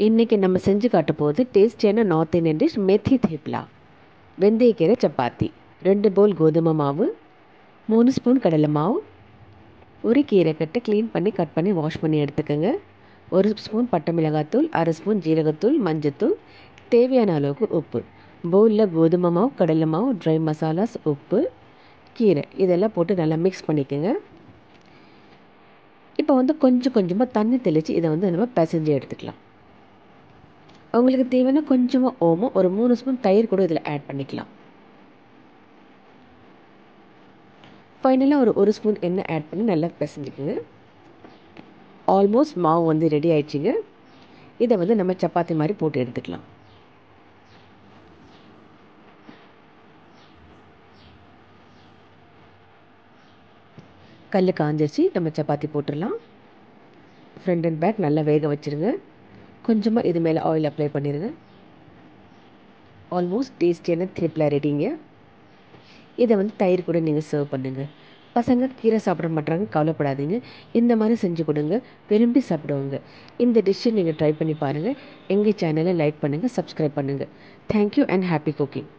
இன்றைக்கி நம்ம செஞ்சு காட்ட போகிறது டேஸ்டியான north Indian dish methi thepla. வெந்தயக்கீரை சப்பாத்தி, 2 பவுல் கோதுமை மாவு, 3 ஸ்பூன் கடலை மாவு, ஒரு கீரைக்கட்டை க்ளீன் பண்ணி கட் பண்ணி வாஷ் பண்ணி எடுத்துக்கோங்க. 1 ஸ்பூன் பட்டை மிளகாத்தூள், 1/2 ஸ்பூன் ஜீரகத்தூள், மஞ்சத்தூள், தேவையான அளவுக்கு உப்பு. பவுலில் கோதுமை மாவு, கடலை மாவு, ட்ரை மசாலாஸ், உப்பு, கீரை இதெல்லாம் போட்டு நல்லா மிக்ஸ் பண்ணிக்கோங்க. இப்போ கொஞ்சம் கொஞ்சமாக தண்ணி தெளித்து இதை நம்ம பிசைஞ்சு எடுத்துக்கலாம். உங்களுக்கு தேவையான கொஞ்சமாக ஓமம், ஒரு 3 ஸ்பூன் தயிர் கூட இதில் ஆட் பண்ணிக்கலாம். ஃபைனலாக ஒரு ஸ்பூன் எண்ணெய் ஆட் பண்ணி நல்லா பிசைஞ்சிக்குங்க. ஆல்மோஸ்ட் மாவு ரெடி ஆயிடுச்சுங்க. இதை நம்ம சப்பாத்தி மாதிரி போட்டு எடுத்துக்கலாம். கல் காஞ்சிருச்சு, நம்ம சப்பாத்தி போட்டுடலாம். ஃப்ரண்ட் அண்ட் பேக் நல்லா வேக வச்சுருங்க. கொஞ்சமாக இது மேலே ஆயில் அப்ளை பண்ணிடுங்க. ஆல்மோஸ்ட் டேஸ்டியான தேப்லா ரெடிங்க. இதை தயிர் கூட நீங்கள் சர்வ் பண்ணுங்கள். பசங்க கீரை சாப்பிட மாட்டாங்க, கவலைப்படாதீங்க. இந்த மாதிரி செஞ்சு கொடுங்க, விரும்பி சாப்பிடுவாங்க. இந்த டிஷ்ஷை நீங்கள் ட்ரை பண்ணி பாருங்கள். எங்கள் சேனலை லைக் பண்ணுங்கள், சப்ஸ்கிரைப் பண்ணுங்கள். Thank you and happy cooking.